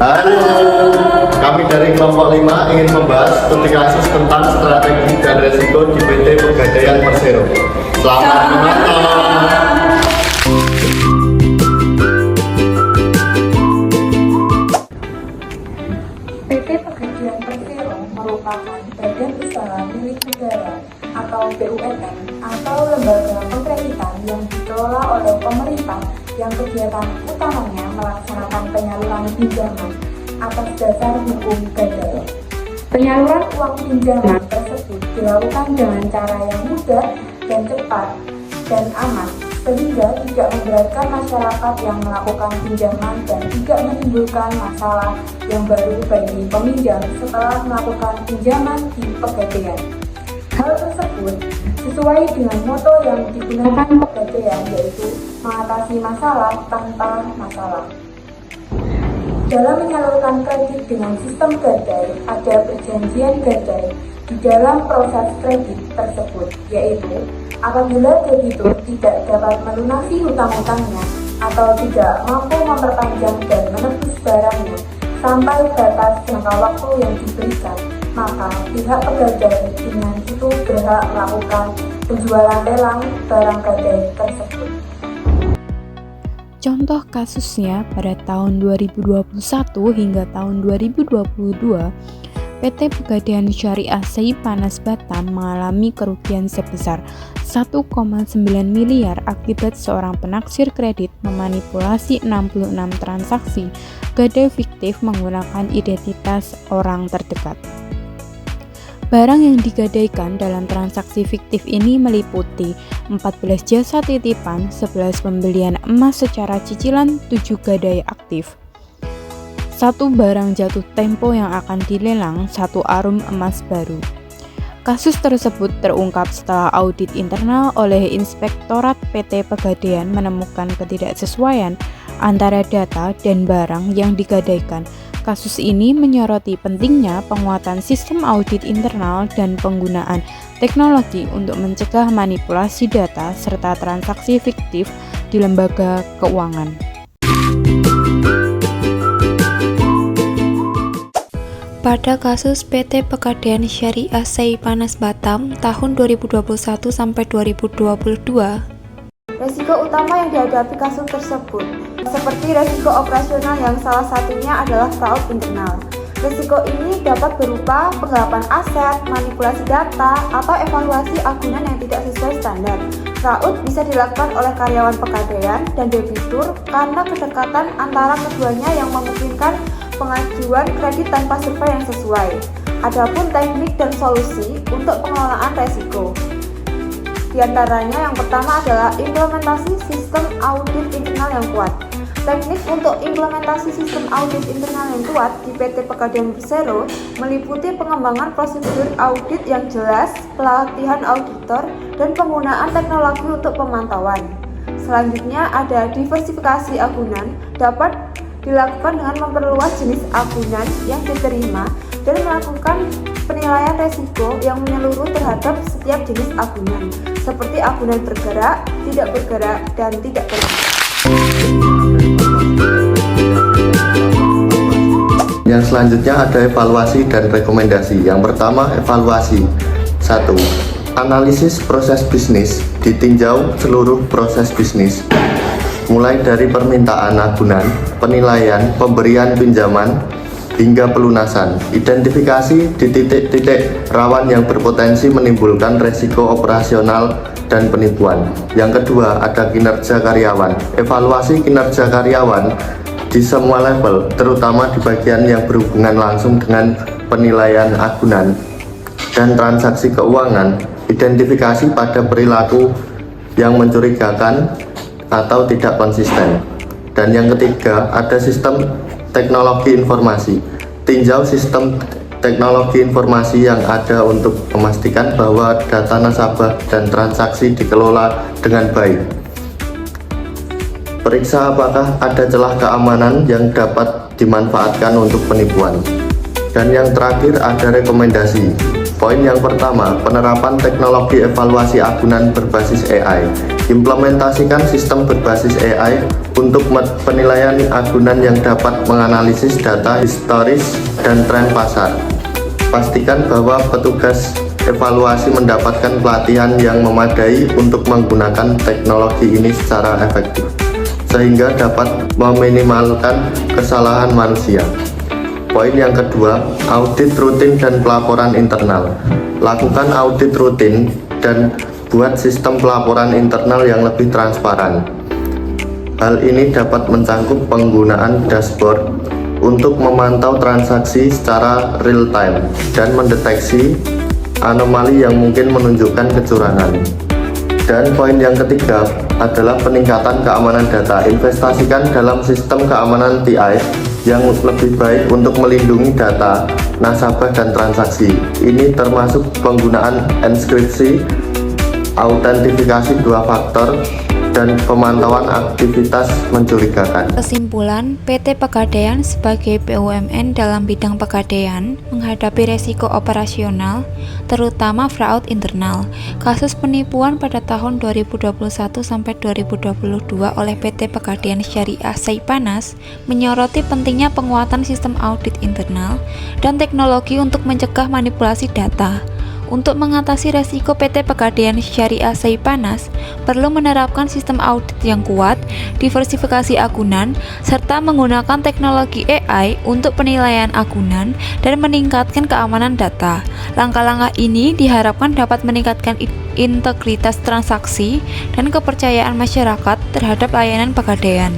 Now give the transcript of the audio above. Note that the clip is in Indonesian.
Halo, kami dari kelompok 5 ingin membahas studi kasus tentang strategi dan resiko di PT Pegadaian Persero. Selamat menonton. PT Pegadaian Persero merupakan badan usaha milik negara atau BUMN atau lembaga pengkreditan yang dikelola oleh pemerintah yang kegiatan utamanya melaksanakan penyaluran pinjaman atas dasar hukum gadai. Penyaluran uang pinjaman tersebut dilakukan dengan cara yang mudah dan cepat dan aman, sehingga tidak memberatkan masyarakat yang melakukan pinjaman dan tidak menimbulkan masalah yang baru bagi peminjam setelah melakukan pinjaman di Pegadaian. Hal tersebut sesuai dengan moto yang digunakan Pegadaian, yaitu mengatasi masalah tanpa masalah. Dalam menyalurkan kredit dengan sistem gadai, ada perjanjian gadai di dalam proses kredit tersebut, yaitu apabila debitur tidak dapat melunasi hutang-hutangnya atau tidak mampu memperpanjang dan menebus barangnya sampai batas jangka waktu yang diberikan, maka pihak pegadai dengan itu berhak melakukan penjualan lelang barang gadai tersebut. Contoh kasusnya pada tahun 2021 hingga tahun 2022, PT Pegadaian Syariah Seipanas Batam mengalami kerugian sebesar 1,9 miliar akibat seorang penaksir kredit memanipulasi 66 transaksi gadai fiktif menggunakan identitas orang terdekat. Barang yang digadaikan dalam transaksi fiktif ini meliputi 14 jasa titipan, 11 pembelian emas secara cicilan, 7 gadai aktif, 1 barang jatuh tempo yang akan dilelang, 1 arum emas baru. Kasus tersebut terungkap setelah audit internal oleh Inspektorat PT Pegadaian menemukan ketidaksesuaian antara data dan barang yang digadaikan. Kasus ini menyoroti pentingnya penguatan sistem audit internal dan penggunaan teknologi untuk mencegah manipulasi data serta transaksi fiktif di lembaga keuangan. Pada kasus PT Pegadaian Syariah Seipanas Batam tahun 2021 sampai 2022, resiko utama yang dihadapi kasus tersebut seperti resiko operasional yang salah satunya adalah fraud internal. Resiko ini dapat berupa penggelapan aset, manipulasi data, atau evaluasi agunan yang tidak sesuai standar. Fraud bisa dilakukan oleh karyawan Pegadaian dan debitur karena kedekatan antara keduanya yang memungkinkan pengajuan kredit tanpa survei yang sesuai. Adapun teknik dan solusi untuk pengelolaan resiko, di antaranya yang pertama adalah implementasi sistem audit internal yang kuat. Teknik untuk implementasi sistem audit internal yang kuat di PT Pegadaian Persero meliputi pengembangan prosedur audit yang jelas, pelatihan auditor, dan penggunaan teknologi untuk pemantauan. Selanjutnya ada diversifikasi agunan, dapat dilakukan dengan memperluas jenis agunan yang diterima dan melakukan penilaian resiko yang menyeluruh terhadap setiap jenis agunan, seperti agunan bergerak, tidak bergerak, dan tidak bergerak. Yang selanjutnya ada evaluasi dan rekomendasi. Yang pertama, evaluasi. 1. Analisis proses bisnis, ditinjau seluruh proses bisnis, mulai dari permintaan agunan, penilaian, pemberian pinjaman, hingga pelunasan. Identifikasi di titik-titik rawan yang berpotensi menimbulkan resiko operasional dan penipuan. Yang kedua, ada kinerja karyawan. Evaluasi kinerja karyawan di semua level, terutama di bagian yang berhubungan langsung dengan penilaian agunan dan transaksi keuangan. Identifikasi pada perilaku yang mencurigakan atau tidak konsisten. Dan yang ketiga, ada sistem teknologi informasi. Tinjau sistem teknologi informasi yang ada untuk memastikan bahwa data nasabah dan transaksi dikelola dengan baik. Periksa apakah ada celah keamanan yang dapat dimanfaatkan untuk penipuan. Dan yang terakhir ada rekomendasi. Poin yang pertama, penerapan teknologi evaluasi agunan berbasis AI. Implementasikan sistem berbasis AI untuk penilaian agunan yang dapat menganalisis data historis dan tren pasar. Pastikan bahwa petugas evaluasi mendapatkan pelatihan yang memadai untuk menggunakan teknologi ini secara efektif, sehingga dapat meminimalkan kesalahan manusia. Poin yang kedua, audit rutin dan pelaporan internal. Lakukan audit rutin dan buat sistem pelaporan internal yang lebih transparan. Hal ini dapat mencangkup penggunaan dashboard untuk memantau transaksi secara real time dan mendeteksi anomali yang mungkin menunjukkan kecurangan. Dan poin yang ketiga adalah peningkatan keamanan data. Investasikan dalam sistem keamanan TI yang lebih baik untuk melindungi data nasabah dan transaksi. Ini termasuk penggunaan enkripsi, autentifikasi 2 faktor, dan pemantauan aktivitas mencurigakan. Kesimpulan, PT Pegadaian sebagai BUMN dalam bidang pegadaian menghadapi resiko operasional, terutama fraud internal. Kasus penipuan pada tahun 2021 sampai 2022 oleh PT Pegadaian Syariah Saipanas menyoroti pentingnya penguatan sistem audit internal dan teknologi untuk mencegah manipulasi data. Untuk mengatasi resiko PT Pegadaian Syariah Saipanas perlu menerapkan sistem audit yang kuat, diversifikasi agunan, serta menggunakan teknologi AI untuk penilaian agunan dan meningkatkan keamanan data. Langkah-langkah ini diharapkan dapat meningkatkan integritas transaksi dan kepercayaan masyarakat terhadap layanan pegadaian.